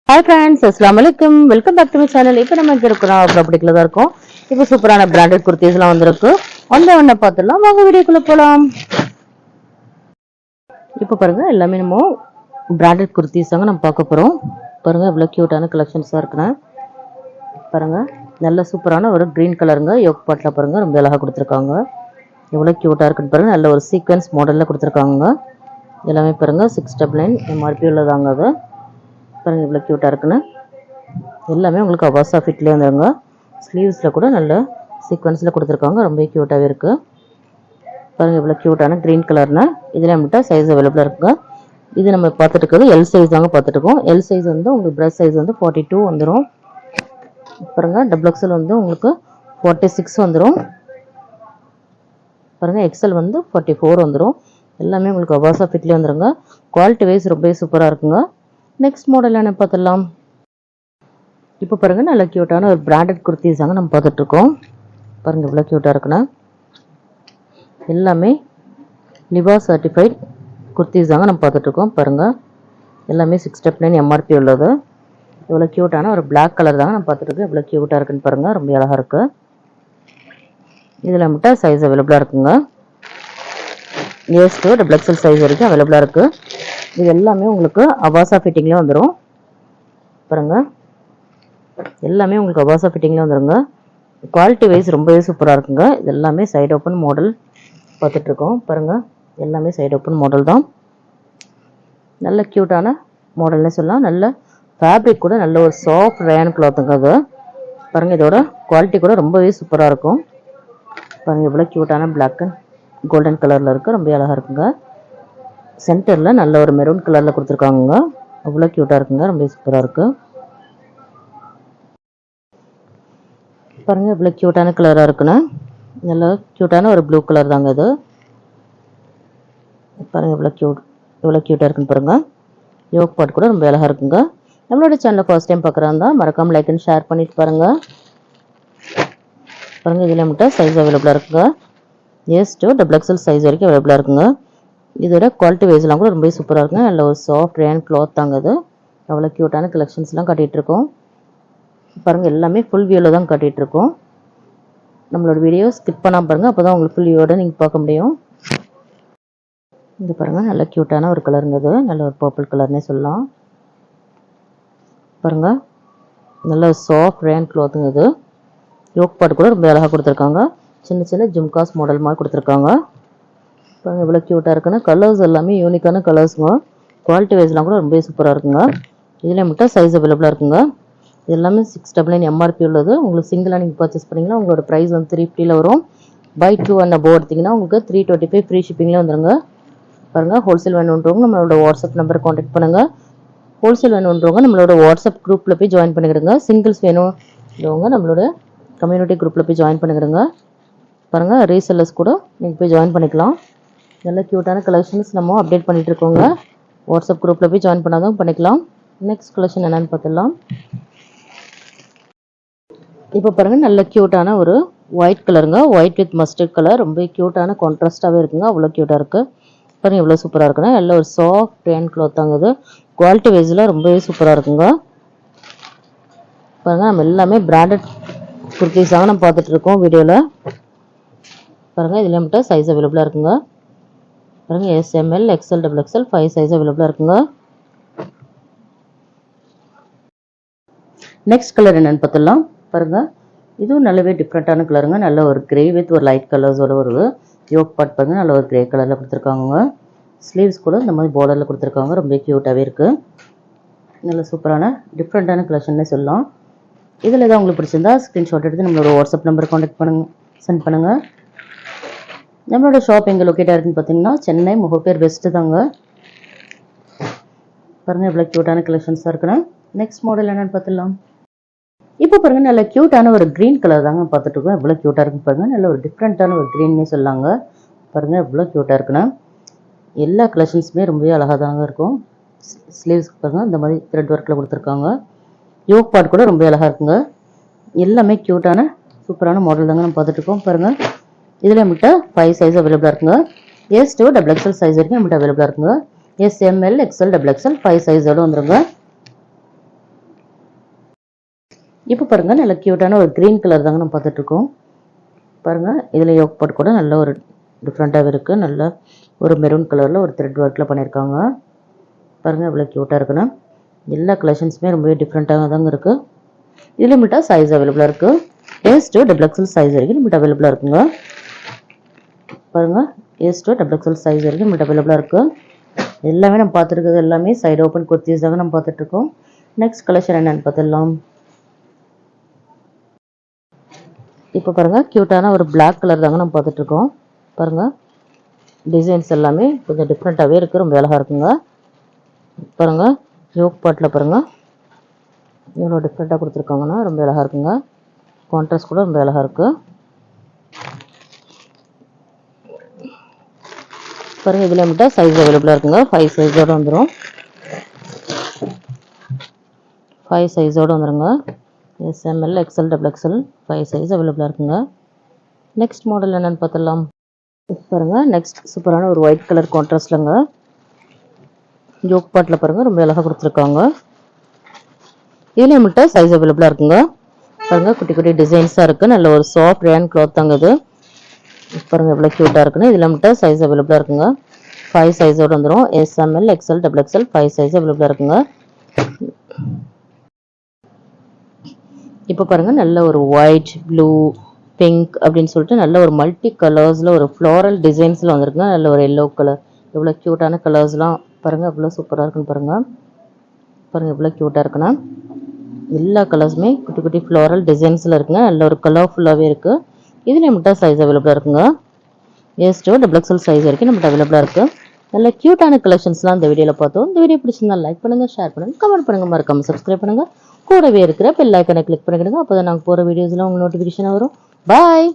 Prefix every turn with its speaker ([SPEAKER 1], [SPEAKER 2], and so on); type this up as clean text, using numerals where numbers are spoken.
[SPEAKER 1] हाय friends अस्सलाम वालेकुम welcome back to my channel இப்போ நம்ம இங்க இருக்கோம் ப்ராப்பர்ட்டில தான் இருக்கோம் இப்போ சூப்பரான பிராண்டட் குர்தீஸ்லாம் வந்திருக்கு ஒண்ணே பார்த்தலாம் வாங்க வீடியோக்குள்ள போலாம் இப்போ பாருங்க எல்லாமே நம்ம பிராண்டட் குர்தீஸ் தாங்க நம்ம பார்க்க போறோம் பாருங்க இவ்வளவு கியூட்டான கலெக்ஷன்ஸா இருக்குனா பாருங்க நல்ல சூப்பரான ஒரு கிரீன் கலருங்க யோக் பாட்ல பாருங்க ரொம்ப அழகா கொடுத்திருக்காங்க எவ்வளவு கியூட்டா இருக்குன்னு பாருங்க நல்ல ஒரு சீக்வென்ஸ் மாடல்ல கொடுத்திருக்காங்க எல்லாமே பாருங்க 699 MRP உள்ளதாங்க அது பாருங்க இவ்வளவு கியூட்டா இருக்குன்னு எல்லாமே உங்களுக்கு அவாசா ஃபிட்லயே வந்துருங்க ஸ்லீவ்ஸ்ல கூட நல்ல சீக்வென்ஸ்ல கொடுத்திருக்காங்க ரொம்ப கியூட்டாவே இருக்கு பாருங்க இவ்வளவு கியூட்டான கிரீன் கலர்னா இதுல நம்மட்ட சைஸ் அவேலபிளா இருக்குங்க இது நம்ம பார்த்துட்டு இருக்கிறது எல் சைஸ் தாங்க பார்த்துட்டு இருக்கோம் எல் சைஸ் வந்து உங்களுக்கு பிரஸ்ட் சைஸ் வந்து 42 வந்துரும் பாருங்க டபுள் எக்ஸ்எல் வந்து உங்களுக்கு 46 வந்துரும் பாருங்க எக்ஸ்எல் வந்து 44 வந்துரும் எல்லாமே உங்களுக்கு அவாசா ஃபிட்லயே வந்துருங்க குவாலிட்டி வைஸ் ரொம்ப சூப்பரா இருக்குங்க நெக்ஸ்ட் மாடல் என்ன பார்த்தலாம் இப்போ பாருங்க நல்ல கியூட்டான ஒரு பிராண்டட் குர்தீஸ் தாங்க நம்ம பார்த்துட்டு இருக்கோம் பாருங்க இவ்வளவு கியூட்டா இருக்குனா எல்லாமே லிவா சர்டிஃபைட் குர்தீஸ் தாங்க நம்ம பார்த்துட்டு இருக்கோம் பாருங்க எல்லாமே 699 MRP உள்ளது இவ்வளவு கியூட்டான ஒரு Black கலர் தாங்க நம்ம பார்த்துட்டு இருக்கோம் இவ்வளவு கியூட்டா இருக்குன்னு பாருங்க ரொம்ப அழகா இருக்கு இதுல மட்டும் சைஸ் அவேலபிளா இருக்குங்க S to double XL size வரைக்கும் அவேலபிளா இருக்கு இது எல்லாமே உங்களுக்கு அவாசா ஃபிட்டிங்ல வந்துரும் பாருங்க எல்லாமே உங்களுக்கு அவாசா ஃபிட்டிங்ல வந்துருங்க குவாலிட்டி வைஸ் ரொம்பவே சூப்பரா இருக்குங்க இது எல்லாமே சைடு ஓபன் மாடல் பார்த்துட்டு இருக்கோம் பாருங்க எல்லாமே சைடு ஓபன் மாடல் தான் நல்ல கியூட்டான மாடல்னே சொல்லலாம் நல்ல ஃபேப்ரிக் கூட நல்ல ஒரு சாஃப்ட் ரயான் கிளாத்ங்க அது பாருங்க இதோட குவாலிட்டி கூட ரொம்பவே சூப்பரா இருக்கும் பாருங்க இவ்வளவு கியூட்டான Black அண்ட் கோல்டன் கலர்ல இருக்கு ரொம்ப அழகா இருக்குங்க சென்டர்ல நல்ல ஒரு மெரூன் கலர்ல கொடுத்திருக்காங்க அவ்வளவு கியூட்டா இருக்குங்க ரொம்ப சூப்பரா இருக்கு பாருங்க இவ்வளவு கியூட்டான கலரா இருக்குனா நல்ல கியூட்டான ஒரு ப்ளூ கலர் தாங்க இது பாருங்க இவ்வளவு கியூட்டா இருக்குன்னு பாருங்க யோக் பார்ட் கூட ரொம்ப அழகா இருக்குங்க நம்மளோட சேனலை ஃபர்ஸ்ட் டைம் பார்க்கறாங்க மறக்காம லைக் அண்ட் ஷேர் பண்ணிட்டு பாருங்க பாருங்க இதுல மட்டும் சைஸ் அவேலபிளா இருக்குங்க S to double XL size வரைக்கும் அவேலபிளா இருக்குங்க இதோட குவாலிட்டி வைஸ்லாம் கூட ரொம்ப சூப்பரா இருக்குங்க நல்ல ஒரு சாஃப்ட் ரயான் கிளாத் தாங்க அது அவ்வளவு கியூட்டான கலெக்ஷன்ஸ்லாம் காட்டிட்டு இருக்கோம் பாருங்க எல்லாமே ஃபுல் வியூல தான் காட்டிட்டு இருக்கோம் நம்மளோட வீடியோ ஸ்கிப் பண்ணாம பாருங்க அப்பதான் உங்களுக்கு ஃபுல் வியூவோட நீங்க பார்க்க முடியும் இது பாருங்க நல்ல கியூட்டான ஒரு கலருங்க இது நல்ல ஒரு பர்பிள் கலர்னே சொல்லலாம் பாருங்க நல்ல சாஃப்ட் ரயான் கிளாத்ங்க இது யோக் பார்ட் கூட ரொம்ப அழகா கொடுத்திருக்காங்க சின்ன சின்ன ஜும்காஸ் மாடல் மாதிரி கொடுத்திருக்காங்க பாருங்க இவ்வளவு கியூட்டா இருக்குன்னா கலர்ஸ் எல்லாமே யூனிக்கான கலர்ஸ்ங்க குவாலிட்டி வைஸ்லாம் கூட ரொம்ப சூப்பரா இருக்குங்க இதுல மட்டும் சைஸ் அவேலபிளா இருக்குங்க இது எல்லாமே 699 MRP உள்ளது உங்களுக்கு சிங்கிளா நீங்க பர்ச்சேஸ் பண்ணீங்கன்னா உங்களோட பிரைஸ் வந்து 350 ல வரும் பை 2 and above எடுத்தீங்கன்னா உங்களுக்கு 325 ஃப்ரீ ஷிப்பிங்ல வந்துருங்க பாருங்க ஹோல்சேல் வேணும்ன்றவங்க நம்மளோட வாட்ஸ்அப் நம்பர் கான்டாக்ட் பண்ணுங்க ஹோல்சேல் வேணும்ன்றவங்க நம்மளோட வாட்ஸ்அப் குரூப்ல போய் ஜாயின் பண்ணிடுங்க சிங்கிள்ஸ் வேணும்ன்றவங்க நம்மளோட கம்யூனிட்டி குரூப்ல போய் ஜாயின் பண்ணிடுங்க பாருங்க ரீசெல்லர்ஸ் கூட நீங்க போய் ஜாயின் பண்ணிக்கலாம் நல்ல கியூட்டான கலெக்ஷன்ஸ் நம்ம அப்டேட் பண்ணிட்டு இருக்கோங்க வாட்ஸ்அப் குரூப்ல போய் ஜாயின் பண்ணாதான் பண்ணிக்கலாம் நெக்ஸ்ட் கலெக்ஷன் என்னன்னு பார்த்தலாம் இப்போ பாருங்க நல்ல கியூட்டான ஒரு ஒயிட் கலருங்க ஒயிட் வித் மஸ்டர்ட் கலர் ரொம்ப கியூட்டான கான்ட்ராஸ்டாவே இருக்குங்க அவ்வளவு கியூட்டா இருக்கு பாருங்க எவ்வளவு சூப்பரா இருக்குன்னா நல்ல ஒரு சாஃப்ட் ரயான் கிளாத் தாங்க இது குவாலிட்டி வைஸ்ல ரொம்பவே சூப்பரா இருக்குங்க பாருங்க நம்ம எல்லாமே பிராண்டட் குர்தீஸ் தான் நம்ம பார்த்துட்டு இருக்கோம் வீடியோல பாருங்க இதுல மட்டும் சைஸ் அவேலபிளா இருக்குங்க பாருங்க SML XL double XL 5 size அவேலபிளா இருக்குங்க நெக்ஸ்ட் கலர் என்னன்னு பார்த்தலாம் பாருங்க இதுவும் நல்லாவே டிஃப்ரெண்டான கலருங்க நல்ல ஒரு கிரே வித் ஒரு லைட் கலர்ஸோட வருது யோக் பார்ட் பாருங்க நல்ல ஒரு கிரே கலர்ல கொடுத்திருக்காங்க ஸ்லீவ்ஸ் கூட இந்த மாதிரி பார்டர்ல கொடுத்திருக்காங்க ரொம்ப கியூட்டாவே இருக்கு நல்ல சூப்பரான டிஃப்ரெண்டான கலெக்ஷன்னே சொல்லலாம் இதுல ஏதாவது உங்களுக்கு பிடிச்சிருந்தா ஸ்கிரீன்ஷாட் எடுத்து நம்மளோட வாட்ஸ்அப் நம்பர் கான்டாக்ட் பண்ணுங்க சென்ட் பண்ணுங்க நம்மளோட ஷாப் எங்க லொகேட் ஆயிருக்குன்னு பார்த்தீங்கன்னா சென்னை முகப்பேர் வெஸ்ட் தாங்க பாருங்க இவ்வளவு கியூட்டான கலெக்ஷன்ஸா இருக்குன்னா நெக்ஸ்ட் மாடல் என்னன்னு பார்த்தலாம் இப்போ பாருங்க நல்ல கியூட்டான ஒரு கிரீன் கலர் தாங்க பார்த்துட்டு இருக்கோம் இவ்வளவு கியூட்டா இருக்கு பாருங்க நல்ல ஒரு டிஃப்ரெண்டான ஒரு கிரீன்னே சொல்லாங்க பாருங்க இவ்வளவு கியூட்டா இருக்குன்னா எல்லா கலெக்ஷன்ஸுமே ரொம்பவே அழகா தாங்க இருக்கும் ஸ்லீவ்ஸ் பாருங்க இந்த மாதிரி த்ரெட் ஒர்க்ல கொடுத்துருக்காங்க யோக் பார்ட் கூட ரொம்ப அழகா இருக்குங்க எல்லாமே கியூட்டான சூப்பரான மாடல் தாங்க நம்ம பார்த்துட்டு இருக்கோம் பாருங்க இதுல நம்மகிட்ட 5 சைஸ் அவைலபிளா இருக்குங்க S to double XL size வரைக்கும் நம்மகிட்ட அவைலபிளா இருக்குங்க SML XL XXL 5 சைஸோட வந்துருங்க இப்போ பாருங்கள் நல்ல க்யூட்டான ஒரு க்ரீன் கலர் தாங்க நம்ம பார்த்துட்ருக்கோம். பாருங்கள் இதில் யோக் பாட் கூட நல்ல ஒரு டிஃப்ரெண்ட்டாகவே இருக்குது. நல்ல ஒரு மெரூன் கலரில் ஒரு த்ரெட் ஒர்க்கில் பண்ணியிருக்காங்க. பாருங்கள் எவ்வளோ க்யூட்டாக இருக்குன்னு. எல்லா கலெக்ஷன்ஸுமே ரொம்பவே டிஃப்ரெண்ட்டாக தாங்க இருக்குது. இதில் லிமிட்டாக சைஸ் அவைலபிளாக இருக்குது. எஸ் டு XXL சைஸ் வரைக்கும் லிமிட் அவைலபிளாக இருக்குங்க. பாருங்கள் எஸ் டு XXL சைஸ் வரைக்கும் லிமிட் அவைலபிளாக இருக்குது. எல்லாமே நம்ம பார்த்துருக்குறது எல்லாமே சைடு ஓப்பன் குர்த்திஸ் தாங்க நம்ம பார்த்துட்ருக்கோம். நெக்ஸ்ட் கலெக்ஷன் என்னென்னு பார்த்துடலாம். இப்போ பாருங்கள் க்யூட்டான ஒரு பிளாக் கலர் தாங்க நம்ம பார்த்துட்ருக்கோம். பாருங்கள் டிசைன்ஸ் எல்லாமே கொஞ்சம் டிஃப்ரெண்ட்டாகவே இருக்குது. ரொம்ப அழகாக இருக்குங்க. பாருங்கள் யோக் பாட்டில் பாருங்கள் இவ்வளோ டிஃப்ரெண்ட்டாக கொடுத்துருக்காங்கன்னா ரொம்ப அழகாக இருக்குங்க. கான்ட்ராஸ்ட் கூட ரொம்ப அழகாக இருக்குது. பாருங்கள் இதில் மட்டும் சைஸ் அவைலபிளாக இருக்குங்க. 5 சைஸோடு வந்துடும். 5 சைஸோடு வந்துடுங்க. SML XL XXL 5 சைஸ் அவைலபிளாக இருக்குங்க. நெக்ஸ்ட் மாடல் என்னென்னு பார்த்துடலாம். பாருங்கள் நெக்ஸ்ட் சூப்பரான ஒரு ஒயிட் கலர் கான்ட்ராஸ்ட்லங்க யோக் பாட்டில் பாருங்கள் ரொம்ப அழகாக கொடுத்துருக்காங்க. இதில் மட்டும் சைஸ் அவைலபிளாக இருக்குங்க. பாருங்கள் குட்டி குட்டி டிசைன்ஸாக இருக்குது. நல்ல ஒரு சாஃப்ட் ரேன் கிளாத் தாங்க இது. பாருங்கள் எவ்வளோ க்யூட்டாக இருக்குன்னு. இதில் மட்டும் சைஸ் அவைலபிளாக இருக்குங்க. 5 சைஸோடு வந்துடும். SML XL XXL 5 சைஸ் அவைலபிளாக இருக்குங்க. இப்போ பாருங்கள் நல்ல ஒரு ஒயிட் ப்ளூ பிங்க் அப்படின்னு சொல்லிட்டு நல்ல ஒரு மல்டி கலர்ஸில் ஒரு ஃப்ளோரல் டிசைன்ஸில் வந்திருக்குங்க. நல்ல ஒரு எல்லோ கலர் எவ்வளோ க்யூட்டான கலர்ஸ்லாம் பாருங்கள் எவ்வளோ சூப்பராக இருக்குன்னு பாருங்கள். பாருங்கள் எவ்வளோ க்யூட்டாக இருக்குன்னா எல்லா கலர்ஸுமே குட்டி குட்டி ஃப்ளோரல் டிசைன்ஸில் இருக்குங்க. நல்ல ஒரு கலர்ஃபுல்லாகவே இருக்குது. இதில் மட்டும் சைஸ் அவைலபிளாக இருக்குங்க. எஸ் டு XXL சைஸ் வரைக்கும் நம்மகிட்ட அவைலபிளாக இருக்குது. நல்ல க்யூட்டான கலெக்ஷன்ஸ்லாம் இந்த வீடியோவில் பார்த்தோம். இந்த வீடியோ பிடிச்சிருந்தா லைக் பண்ணுங்கள், ஷேர் பண்ணுங்கள், கமெண்ட் பண்ணுங்கள், மறக்காமல் சப்ஸ்கிரைப் பண்ணுங்கள். கூடவே இருக்கிற பெல் ஐக்கனை கிளிக் பண்ணிக்கிடுங்க. அப்போ தான் நாங்கள் போகிற வீடியோஸ்லாம் உங்களுக்கு நோட்டிஃபிகேஷன் வரும். பாய்.